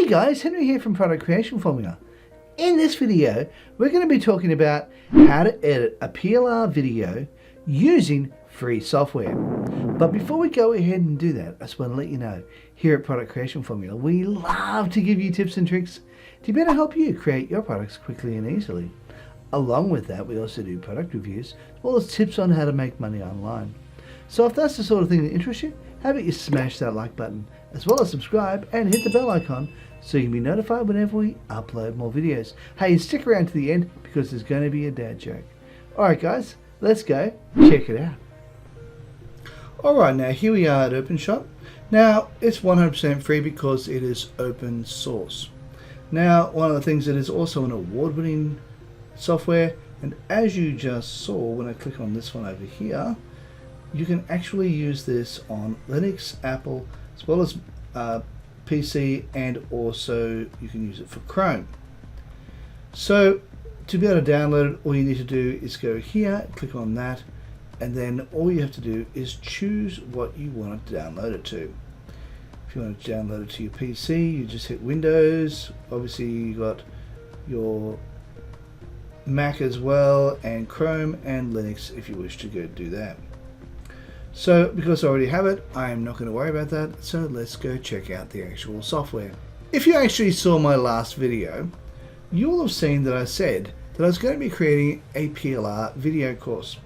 guys, Henry here from Product Creation Formula. In this video, we're going to be talking about how to edit a PLR video using free software. But before we go ahead and do that, I just want to let you know, here at Product Creation Formula, we love to give you tips and tricks to better help you create your products quickly and easily. Along with that, we also do product reviews, as well as tips on how to make money online. So if that's the sort of thing that interests you, how about you smash that like button, as well as subscribe and hit the bell icon so you can be notified whenever we upload more videos. Hey, stick around to the end because there's going to be a dad joke. Alright guys, let's go check it out. Alright, now here we are at Openshot. Now it's 100% free because it is open source. Now one of the things that is also an award-winning software, and as you just saw when I click on this one over here, you can actually use this on Linux, Apple, as well as PC, and also you can use it for Chrome. So to be able to download it, all you need to do is go here, click on that, and then all you have to do is choose what you want to download it to. If you want to download it to your PC, you just hit Windows. Obviously you got your Mac as well, and Chrome and Linux if you wish to go do that. So because I already have it, I'm not going to worry about that, so let's go check out the actual software. If you actually saw my last video, you will have seen that I said that I was going to be creating a PLR video course.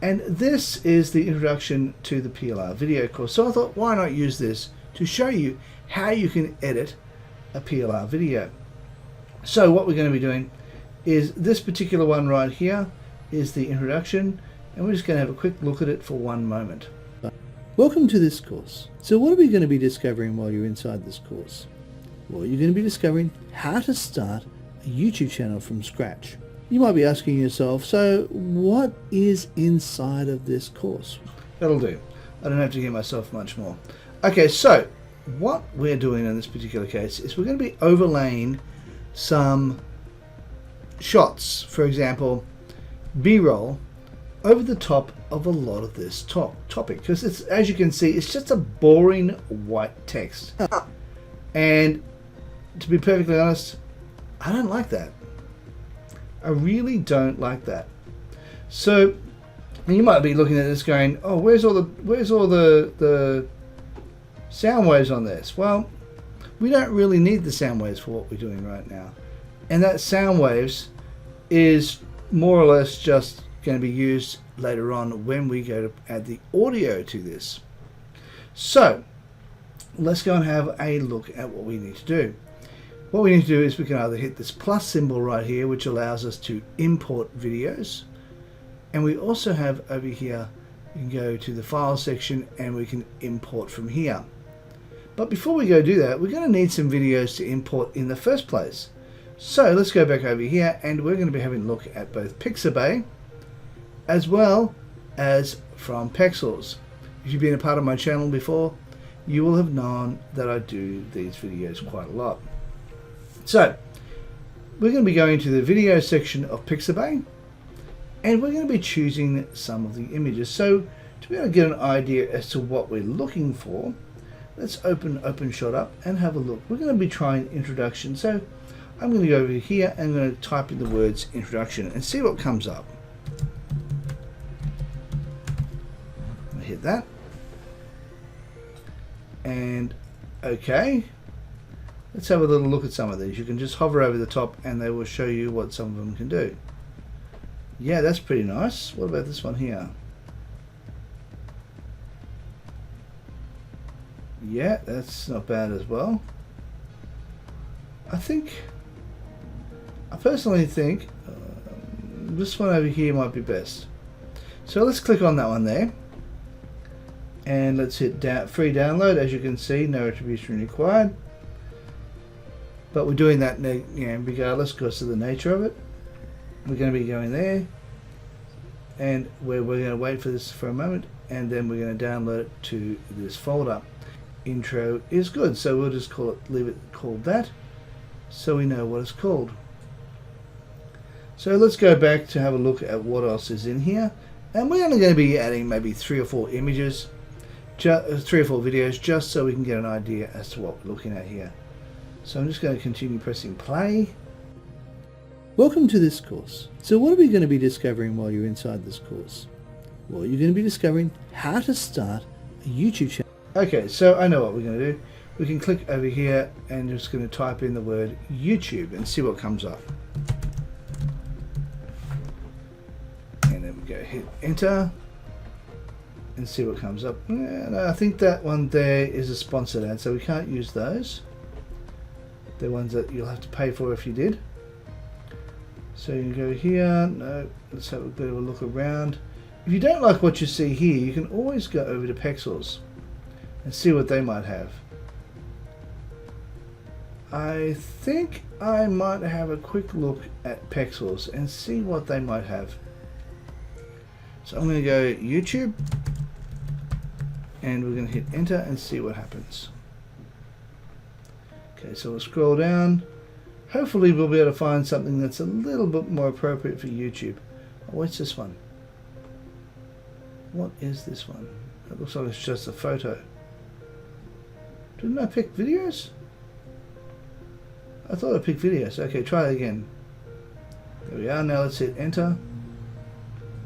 And this is the introduction to the PLR video course. So I thought, why not use this to show you how you can edit a PLR video. So what we're going to be doing is this particular one right here is the introduction, and we're just going to have a quick look at it for one moment. Welcome to this course. So what are we going to be discovering while you're inside this course? Well, you're going to be discovering how to start a YouTube channel from scratch. You might be asking yourself, so what is inside of this course? That'll do. I don't have to give myself much more. Okay, so what we're doing in this particular case is we're going to be overlaying some shots, for example, B-roll, over the top of a lot of this topic, because it's, as you can see, it's just a boring white text. And to be perfectly honest, I don't like that. I really don't like that. So you might be looking at this going, oh, where's all the sound waves on this? Well, we don't really need the sound waves for what we're doing right now. And that sound waves is more or less just going to be used later on when we go to add the audio to this. So let's go and have a look at what we need to do. What we need to do is we can either hit this plus symbol right here, which allows us to import videos, and we also have over here, you can go to the file section and we can import from here. But before we go do that, we're going to need some videos to import in the first place. So let's go back over here, and we're going to be having a look at both Pixabay as well as from Pexels. If you've been a part of my channel before, you will have known that I do these videos quite a lot. So we're going to be going to the video section of Pixabay, and we're going to be choosing some of the images. So to be able to get an idea as to what we're looking for, let's open Openshot up and have a look. We're going to be trying introduction. So I'm going to go over here and I'm going to type in the words introduction and see what comes up. I hit that. And okay. Let's have a little look at some of these. You can just hover over the top and they will show you what some of them can do. Yeah, that's pretty nice. What about this one here? Yeah, that's not bad as well. I personally think this one over here might be best. So let's click on that one there, and let's hit free download. As you can see, no attribution required, but we're doing that regardless because of the nature of it. We're going to be going there, and we're going to wait for this for a moment, and then we're going to download it to this folder. Intro is good, so we'll just leave it called that, so we know what it's called. So let's go back to have a look at what else is in here, and we're only going to be adding maybe 3 or 4 images, 3 or 4 videos, just so we can get an idea as to what we're looking at here. So I'm just going to continue pressing play. Welcome to this course. So what are we going to be discovering while you're inside this course? Well, you're going to be discovering how to start a YouTube channel. Okay, so I know what we're going to do. We can click over here and just going to type in the word YouTube and see what comes up. And then we go hit enter and see what comes up. And I think that one there is a sponsored ad, so we can't use those. They're ones that you'll have to pay for if you did. So you can go here. No, let's have a bit of a look around. If you don't like what you see here, you can always go over to Pexels and see what they might have. I think I might have a quick look at Pexels and see what they might have. So I'm going to go YouTube and we're going to hit enter and see what happens. Okay, so we'll scroll down. Hopefully we'll be able to find something that's a little bit more appropriate for YouTube. Oh, what's this one? What is this one? It looks like it's just a photo. Didn't I pick videos? I thought I picked videos. Okay, try it again. There we are. Now let's hit enter.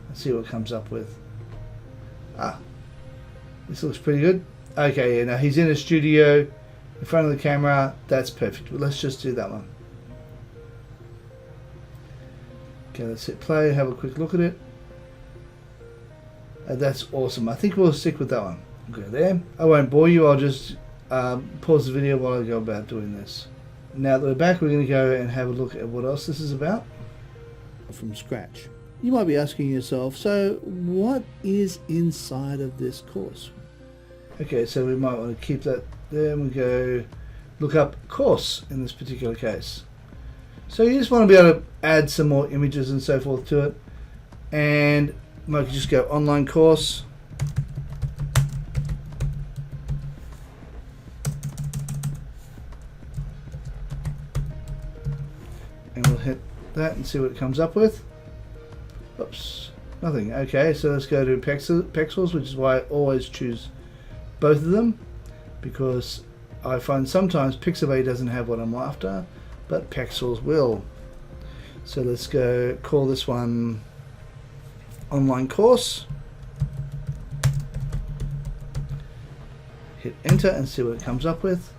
Let's see what comes up with. Ah, this looks pretty good. Okay, yeah, now he's in a studio in front of the camera. That's perfect. Well, let's just do that one. Okay, let's hit play, have a quick look at it. That's awesome. I think we'll stick with that one. Okay, there. I won't bore you. I'll just pause the video while I go about doing this. Now that we're back, we're going to go and have a look at what else this is about. From scratch. You might be asking yourself, so what is inside of this course? Okay, so we might want to keep that there and we go look up course in this particular case. So you just want to be able to add some more images and so forth to it, and might just go online course. And we'll hit that and see what it comes up with. Oops, nothing. Okay, so let's go to Pexels, which is why I always choose both of them, because I find sometimes Pixabay doesn't have what I'm after, but Pexels will. So let's go call this one online course. Hit enter and see what it comes up with.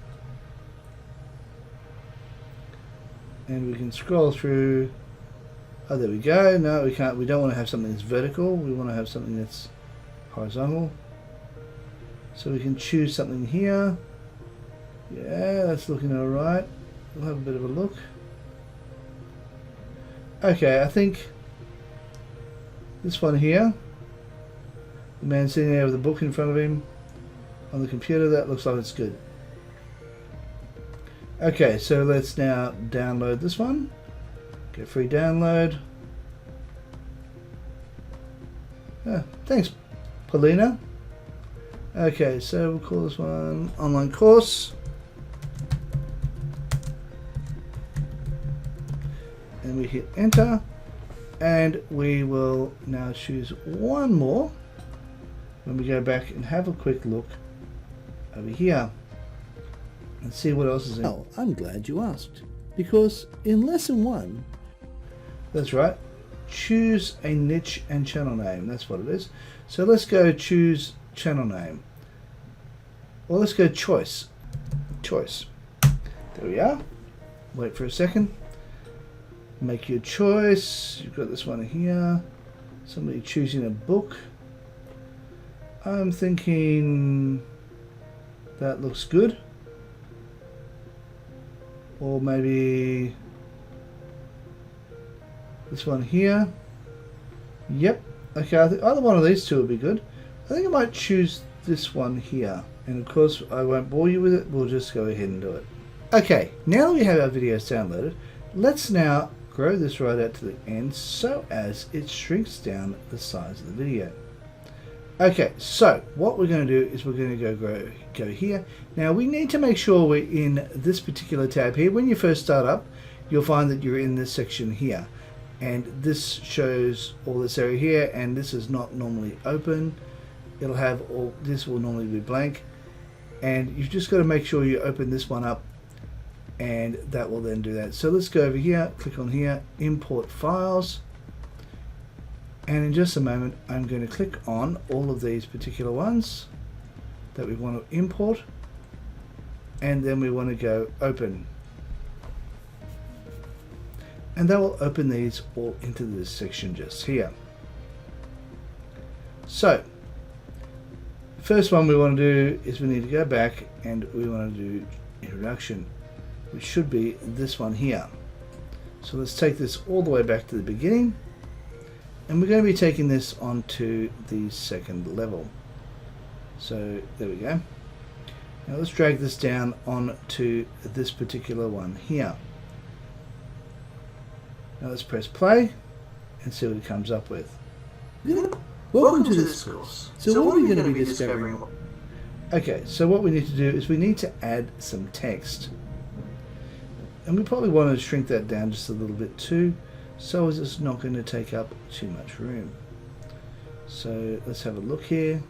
And we can scroll through. Oh, there we go. No, we can't. We don't want to have something that's vertical. We want to have something that's horizontal. So we can choose something here. Yeah, that's looking all right. We'll have a bit of a look. Okay, I think this one here, the man sitting there with a book in front of him on the computer, that looks like it's good. Okay, so let's now download this one. Get free download. Thanks, Paulina. Okay, so we'll call this one online course. And we hit enter. And we will now choose one more when we go back and have a quick look over here and see what else is in. Oh, I'm glad you asked, because in lesson 1, that's right, choose a niche and channel name. That's what it is. So let's go choose channel name. Well, let's go choice. Choice. There we are. Wait for a second. Make your choice. You've got this one here. Somebody choosing a book. I'm thinking that looks good. Or maybe this one here. Yep. Okay, I think either one of these two would be good. I think I might choose this one here. And of course, I won't bore you with it. We'll just go ahead and do it. Okay, now that we have our videos downloaded, let's now grow this right out to the end so as it shrinks down the size of the video. Okay, so what we're going to do is we're going to go here. Now we need to make sure we're in this particular tab here. When you first start up, you'll find that you're in this section here, and this shows all this area here, and this is not normally open. It'll have all, this will normally be blank, and you've just got to make sure you open this one up and that will then do that. So let's go over here, click on here, import files, and in just a moment I'm going to click on all of these particular ones that we want to import, and then we want to go open, and that will open these all into this section just here. So first one we want to do is we need to go back and we want to do introduction, which should be this one here. So let's take this all the way back to the beginning, and we're going to be taking this onto the second level. So there we go. Now let's drag this down onto this particular one here. Now let's press play and see what it comes up with. Welcome to this course. So what are we going to be discovering? Okay, so what we need to do is we need to add some text. And we probably want to shrink that down just a little bit too, so as it's not going to take up too much room. So let's have a look here.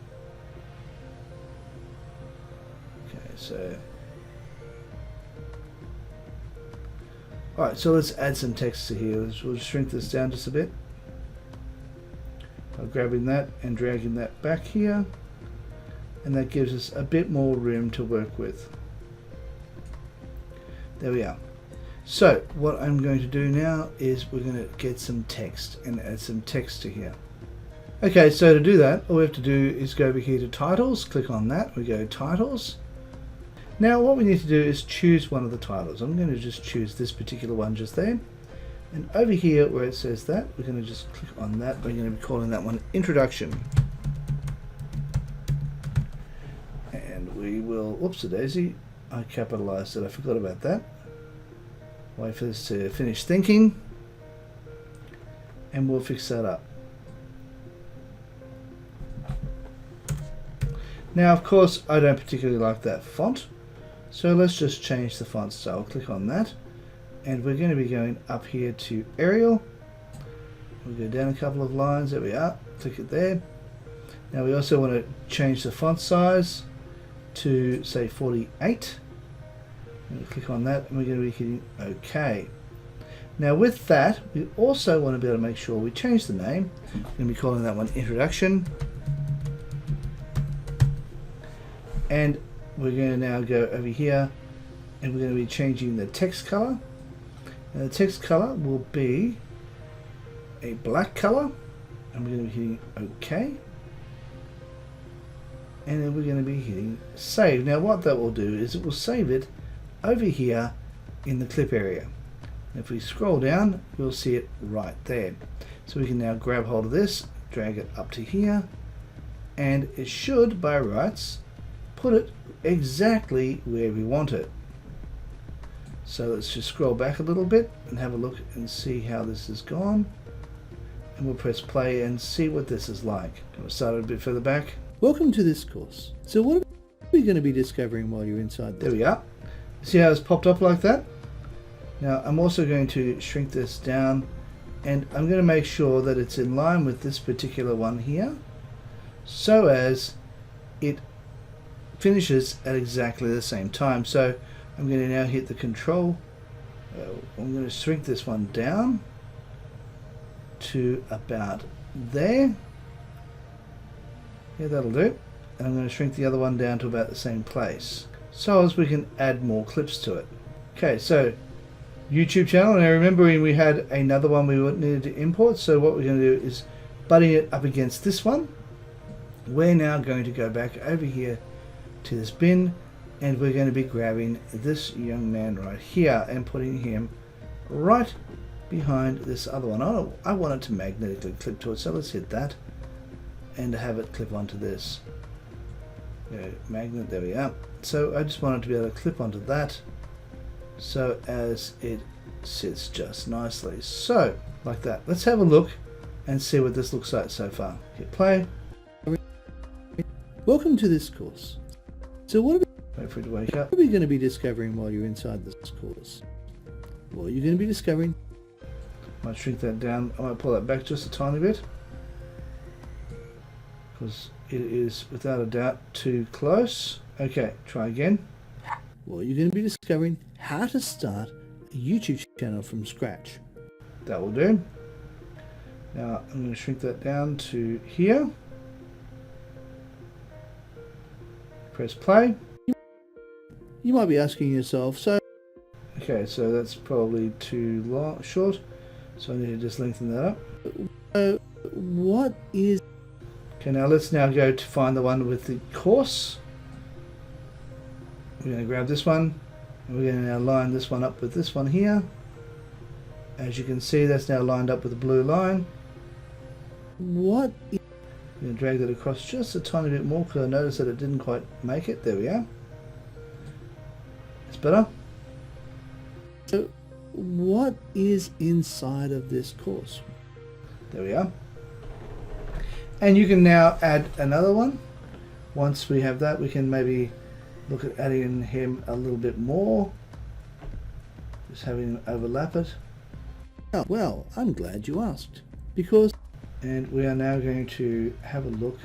Okay, so alright, so let's add some text to here. We'll shrink this down just a bit. I'm grabbing that and dragging that back here, and that gives us a bit more room to work with. There we are. So what I'm going to do now is we're going to get some text and add some text to here. Okay, so to do that, all we have to do is go over here to titles, click on that, we go titles. Now what we need to do is choose one of the titles. I'm going to just choose this particular one just there. And over here where it says that, we're going to just click on that. We're going to be calling that one Introduction. And we will, whoops-a-daisy, I capitalized it, I forgot about that. Wait for this to finish thinking, and we'll fix that up. Now of course I don't particularly like that font, so let's just change the font style. Click on that, and we're going to be going up here to Arial. We'll go down a couple of lines, there we are, click it there. Now we also want to change the font size to say 48. We'll click on that, and we're going to be hitting OK. Now with that, we also want to be able to make sure we change the name. We're going to be calling that one Introduction. And we're going to now go over here, and we're going to be changing the text color. Now the text color will be a black color, and we're going to be hitting OK. And then we're going to be hitting save. Now what that will do is it will save it over here in the clip area. If we scroll down, we'll see it right there. So we can now grab hold of this, drag it up to here, and it should, by rights, put it exactly where we want it. So let's just scroll back a little bit and have a look and see how this has gone. And we'll press play and see what this is like. We'll start a bit further back. Welcome to this course. So what are we going to be discovering while you're inside? There we are. See how it's popped up like that? Now I'm also going to shrink this down, and I'm going to make sure that it's in line with this particular one here, so as it finishes at exactly the same time. So I'm going to now hit the control. I'm going to shrink this one down to about there. Yeah, that'll do. And I'm going to shrink the other one down to about the same place, so as we can add more clips to it. Okay, so YouTube channel. Now remembering we had another one we needed to import, so what we're going to do is butting it up against this one. We're now going to go back over here to this bin, and we're going to be grabbing this young man right here and putting him right behind this other one. I want it to magnetically clip to it, so let's hit that and have it clip onto this. Magnet, there we are. So I just want it to be able to clip onto that, so as it sits just nicely. So like that. Let's have a look and see what this looks like so far. Hit play. Welcome to this course. So what are Wait for it to wake up. we going to be discovering while you're inside this course? Well, you're going to be discovering. Might shrink that down. I might pull that back just a tiny bit, because it is without a doubt too close. Okay, try again. Well, you're going to be discovering how to start a YouTube channel from scratch. That will do. Now I'm going to shrink that down to here. Press play. You might be asking yourself, Okay, so that's probably too short, so I need to just lengthen that up. what is... Okay, now let's go to find the one with the course. We're going to grab this one, and we're going to now line this one up with this one here. As you can see, that's now lined up with a blue line. What is... I'm going to drag that across just a tiny bit more because I noticed that it didn't quite make it. There we are. It's better. So what is inside of this course? There we are. And you can now add another one. Once we have that, we can maybe look at adding him a little bit more. Just having him overlap it. Oh, well, I'm glad you asked. Because... And we are now going to have a look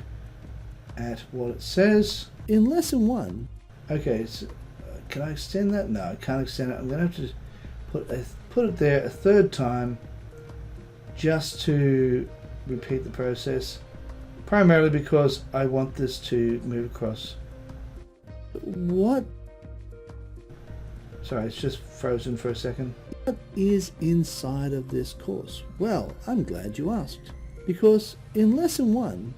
at what it says. In lesson 1... Okay, so, can I extend that? No, I can't extend it. I'm going to have to put it there a third time just to repeat the process. Primarily because I want this to move across. What? Sorry, it's just frozen for a second. What is inside of this course? Well, I'm glad you asked. Because in lesson 1...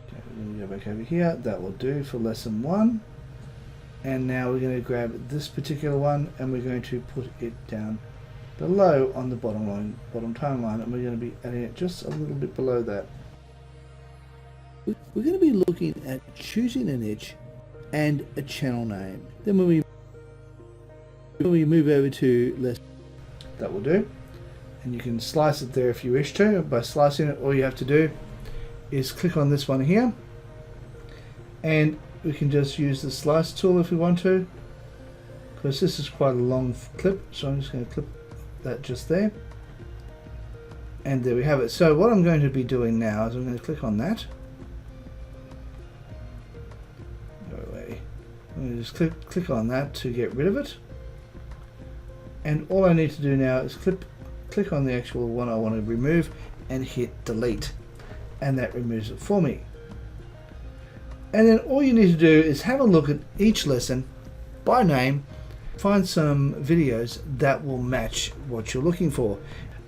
Okay, we're going to go back over here. That will do for lesson 1. And now we're going to grab this particular one and we're going to put it down below on the bottom timeline, and we're going to be adding it just a little bit below that. We're going to be looking at choosing a niche and a channel name. Then when we move over to lesson... That will do. And you can slice it there if you wish to. By slicing it, all you have to do is click on this one here, and we can just use the slice tool if we want to, because this is quite a long clip, so I'm just going to clip that just there, and there we have it. So what I'm going to be doing now is I'm going to click on that. Go away. I'm going to just click on that to get rid of it, and all I need to do now is click on the actual one I want to remove and hit delete, and that removes it for me. And then all you need to do is have a look at each lesson by name, find some videos that will match what you're looking for.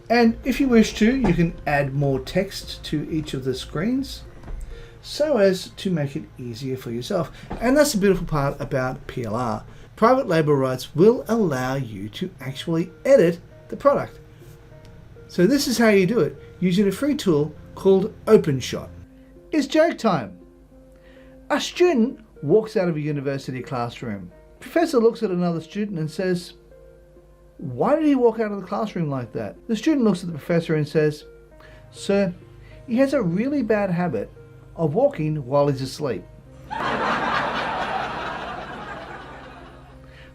And if you wish to, you can add more text to each of the screens so as to make it easier for yourself. And that's the beautiful part about PLR. Private label rights will allow you to actually edit the product. So this is how you do it, using a free tool called Openshot. It's joke time. A student walks out of a university classroom. Professor looks at another student and says, "Why did he walk out of the classroom like that?" The student looks at the professor and says, "Sir, he has a really bad habit of walking while he's asleep."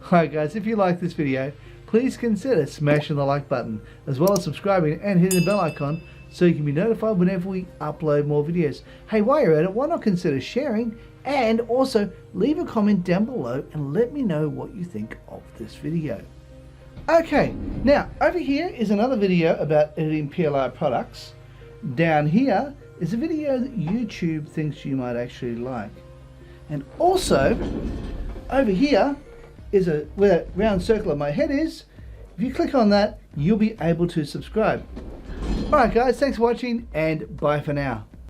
Alright guys, if you like this video, please consider smashing the like button, as well as subscribing and hitting the bell icon so you can be notified whenever we upload more videos. Hey, while you're at it, why not consider sharing, and also leave a comment down below and let me know what you think of this video. Okay, now over here is another video about editing PLR products. Down here is a video that YouTube thinks you might actually like. And also, over here is where that round circle on my head is. If you click on that, you'll be able to subscribe. Alright guys, thanks for watching and bye for now.